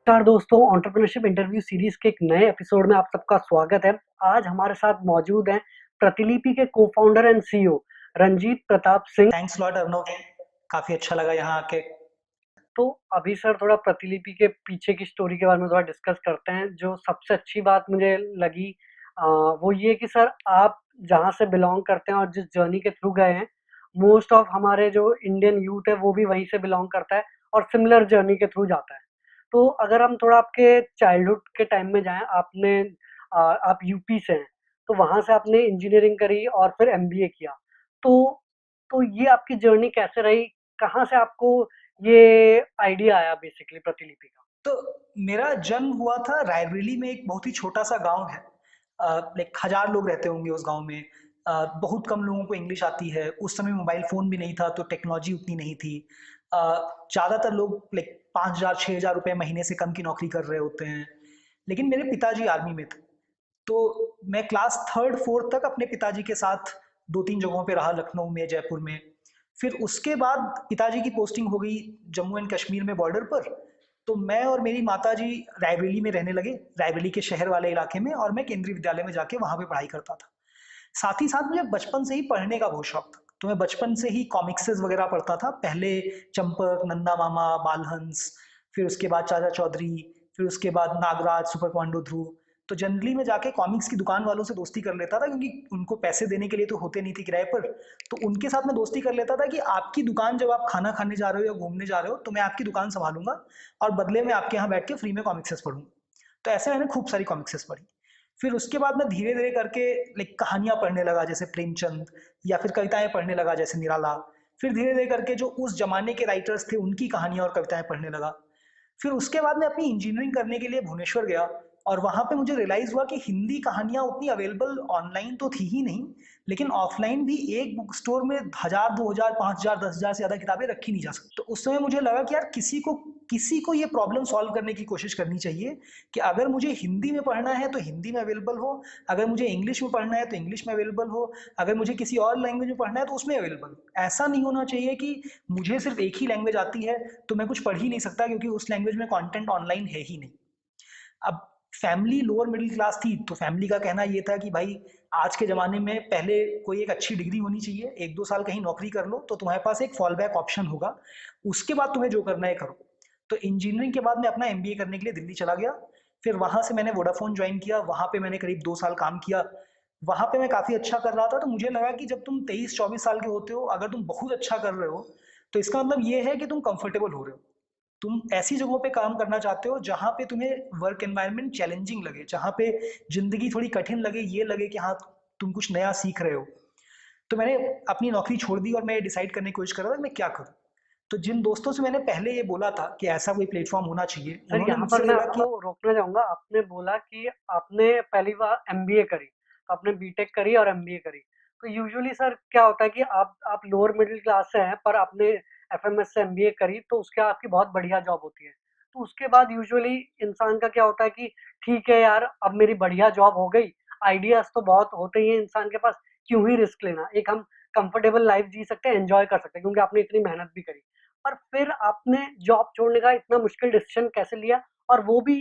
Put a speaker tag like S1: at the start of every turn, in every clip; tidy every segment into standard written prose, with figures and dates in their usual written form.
S1: नमस्कार दोस्तों, entrepreneurship interview series के एक नए एपिसोड में आप सबका स्वागत है। आज हमारे साथ मौजूद हैं प्रतिलिपि के cofounder and CEO Ranjeet Pratap Singh.
S2: Thanks lot Arnav. काफी अच्छा लगा यहाँ आके।
S1: तो अभी सर थोड़ा प्रतिलिपि के पीछे की स्टोरी के बारे में थोड़ा डिस्कस करते हैं। जो सबसे अच्छी बात मुझे लगी वो ये कि सर आप जहाँ से बिलोंग करते हैं और जिस जर्नी के थ्रू गए हैं, मोस्ट ऑफ हमारे जो इंडियन यूथ है वो भी वहीं से बिलोंग करता है और सिमिलर जर्नी के थ्रू जाता है। तो अगर हम थोड़ा आपके चाइल्डहुड के टाइम में जाएँ, आप यूपी से हैं, तो वहाँ से आपने इंजीनियरिंग करी और फिर एमबीए किया। तो तो ये आपकी जर्नी कैसे रही? कहाँ से आपको ये आइडिया आया बेसिकली प्रतिलिपि का?
S2: तो मेरा जन्म हुआ था रायबरेली में, एक बहुत ही छोटा सा गांव है। लाइक 1000 लोग रहते होंगे उस गांव में। बहुत कम लोगों को इंग्लिश आती है। उस समय मोबाइल फ़ोन भी नहीं था, तो टेक्नोलॉजी उतनी नहीं थी। ज़्यादातर लोग लाइक 5000 6000 रुपये महीने से कम की नौकरी कर रहे होते हैं। लेकिन मेरे पिताजी आर्मी में थे, तो मैं क्लास थर्ड फोर्थ तक अपने पिताजी के साथ 2-3 जगहों पे रहा, लखनऊ में, जयपुर में। फिर उसके बाद पिताजी की पोस्टिंग हो गई जम्मू एंड कश्मीर में, बॉर्डर पर। तो मैं और मेरी माताजी रायबरेली में रहने लगे, रायबरेली के शहर वाले इलाके में, और मैं केंद्रीय विद्यालय में जाके वहाँ पे पढ़ाई करता था। साथ ही साथ मुझे बचपन से ही पढ़ने का बहुत शौक था, तो मैं बचपन से ही कॉमिक्सेस वगैरह पढ़ता था। पहले चंपक, नन्दा मामा, बालहंस, फिर उसके बाद चाचा चौधरी, फिर उसके बाद नागराज, सुपर कमांडो ध्रुव। तो जनरली मैं जाके कॉमिक्स की दुकान वालों से दोस्ती कर लेता था, क्योंकि उनको पैसे देने के लिए तो होते नहीं थे किराए पर। तो उनके साथ मैं दोस्ती कर लेता था कि आपकी दुकान जब आप खाना खाने जा रहे हो या घूमने जा रहे हो, तो मैं आपकी दुकान संभालूंगा और बदले में आपके यहाँ बैठ के फ्री में कॉमिक्सेस पढ़ूंगा। तो ऐसे मैंने खूब सारी कॉमिक्सेस पढ़ी। फिर उसके बाद मैं धीरे धीरे करके लाइक कहानियाँ पढ़ने लगा, जैसे प्रेमचंद, या फिर कविताएं पढ़ने लगा, जैसे निराला। फिर धीरे धीरे करके जो उस जमाने के राइटर्स थे उनकी कहानियाँ और कविताएं पढ़ने लगा। फिर उसके बाद मैं अपनी इंजीनियरिंग करने के लिए भुवनेश्वर गया, और वहाँ पे मुझे रियलाइज़ हुआ कि हिंदी कहानियाँ उतनी अवेलेबल ऑनलाइन तो थी ही नहीं, लेकिन ऑफलाइन भी एक बुक स्टोर में 1000 2000 5000 10,000 से ज़्यादा किताबें रखी नहीं जा सकती। तो उस समय मुझे लगा कि यार किसी को ये प्रॉब्लम सॉल्व करने की कोशिश करनी चाहिए, कि अगर मुझे हिंदी में पढ़ना है तो हिंदी में अवेलेबल हो, अगर मुझे इंग्लिश में पढ़ना है तो इंग्लिश में अवेलेबल हो, अगर मुझे किसी और लैंग्वेज में पढ़ना है तो उसमें अवेलेबल हो। ऐसा नहीं होना चाहिए कि मुझे सिर्फ एक ही लैंग्वेज आती है तो मैं कुछ पढ़ ही नहीं सकता, क्योंकि उस लैंग्वेज में कंटेंट ऑनलाइन है ही नहीं। अब फैमिली लोअर मिडिल क्लास थी, तो फैमिली का कहना ये था कि भाई, आज के ज़माने में पहले कोई एक अच्छी डिग्री होनी चाहिए, 1-2 साल कहीं नौकरी कर लो तो तुम्हारे पास एक फॉल बैक ऑप्शन होगा। उसके बाद तुम्हें जो करना है करो। तो इंजीनियरिंग के बाद मैं अपना एमबीए करने के लिए दिल्ली चला गया। फिर वहाँ से मैंने वोडाफोन ज्वाइन किया, वहाँ पे मैंने करीब 2 साल काम किया। वहाँ पे मैं काफ़ी अच्छा कर रहा था, तो मुझे लगा कि जब तुम 23-24 साल के होते हो, अगर तुम बहुत अच्छा कर रहे हो, तो इसका मतलब ये है कि तुम कंफर्टेबल हो रहे हो। तुम ऐसी जगहों पे काम करना चाहते हो जहाँ पे तुम्हें वर्क एनवायरनमेंट चैलेंजिंग लगे, जहाँ पे ज़िंदगी थोड़ी कठिन लगे, ये लगे कि हाँ, तुम कुछ नया सीख रहे हो। तो मैंने अपनी नौकरी छोड़ दी और मैं डिसाइड करने की कोशिश कर रहा था कि मैं क्या करूँ। तो जिन दोस्तों से मैंने पहले ये बोला था कि ऐसा कोई प्लेटफ़ॉर्म होना चाहिए,
S1: सर
S2: उन्होंने
S1: यहाँ पर
S2: मुझसे
S1: मैं
S2: बोला कि
S1: आपको रोकना चाहूँगा। आपने बोला कि आपने पहली बार एमबीए करी, तो आपने बीटेक करी और एमबीए करी। तो यूजुअली सर क्या होता है कि आप लोअर मिडिल क्लास से हैं, पर आपने एफएमएस से एमबीए करी, तो उसके आपकी बहुत बढ़िया जॉब होती है। तो उसके बाद यूजुअली इंसान का क्या होता है कि ठीक है यार, अब मेरी बढ़िया जॉब हो गई, आइडियाज़ तो बहुत होते ही हैं इंसान के पास, क्यों ही रिस्क लेना? एक हम कंफर्टेबल लाइफ़ जी सकते हैं, एन्जॉय कर सकते हैं, क्योंकि आपने इतनी मेहनत भी करी। पर फिर आपने जॉब छोड़ने का इतना मुश्किल डिसीजन कैसे लिया? और वो भी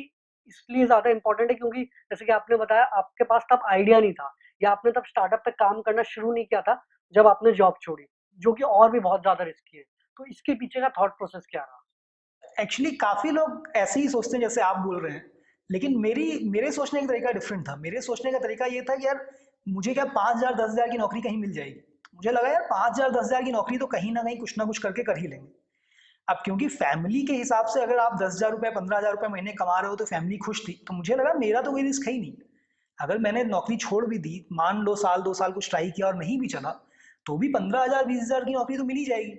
S1: इसलिए ज़्यादा इम्पोर्टेंट है क्योंकि जैसे कि आपने बताया आपके पास तब आइडिया नहीं था, या आपने तब स्टार्टअप पे काम करना शुरू नहीं किया था जब आपने जॉब छोड़ी, जो कि और भी बहुत ज़्यादा रिस्की है। तो इसके पीछे का थॉट प्रोसेस क्या रहा?
S2: एक्चुअली काफ़ी लोग ऐसे ही सोचते हैं जैसे आप बोल रहे हैं, लेकिन मेरे सोचने का तरीका डिफरेंट था। मेरे सोचने का तरीका ये था कि यार, मुझे क्या 5000 10,000 की नौकरी कहीं मिल जाएगी। मुझे लगा यार, 5000 10,000 की नौकरी तो कहीं ना कहीं कुछ ना कुछ करके कर ही लेंगे। अब क्योंकि फैमिली के हिसाब से अगर आप 10,000 रुपये 15,000 रुपये महीने कमा रहे हो तो फैमिली खुश थी, तो मुझे लगा मेरा तो कोई रिस्क है ही नहीं। अगर मैंने नौकरी छोड़ भी दी, मान लो साल 2 साल कुछ ट्राई किया और नहीं भी चला, तो भी 15,000 20,000 की नौकरी तो मिल ही जाएगी।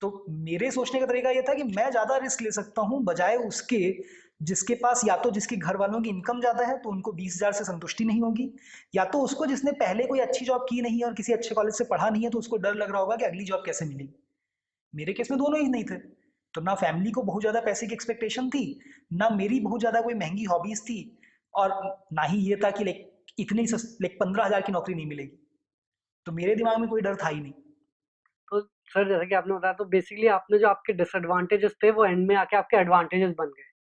S2: तो मेरे सोचने का तरीका ये था कि मैं ज़्यादा रिस्क ले सकता हूँ, बजाय उसके जिसके पास, या तो जिसके घर वालों की इनकम ज़्यादा है तो उनको 20,000 से संतुष्टि नहीं होगी, या तो उसको जिसने पहले कोई अच्छी जॉब की नहीं है और किसी अच्छे कॉलेज से पढ़ा नहीं है, तो उसको डर लग रहा होगा कि अगली जॉब कैसे मिलेगी। मेरे केस में दोनों ही नहीं थे। तो ना फैमिली को बहुत ज़्यादा पैसे की एक्सपेक्टेशन थी, ना मेरी बहुत ज़्यादा कोई महंगी हॉबीज़ थी, और ना ही ये था कि लाइक इतनी लाइक 15,000 की नौकरी नहीं मिलेगी। तो मेरे दिमाग में कोई डर था ही नहीं।
S1: तो सर जैसा कि आपने बताया, तो बेसिकली आपने जो आपके डिसएडवांटेजेस थे वो एंड में आके आपके एडवांटेजेस बन गए।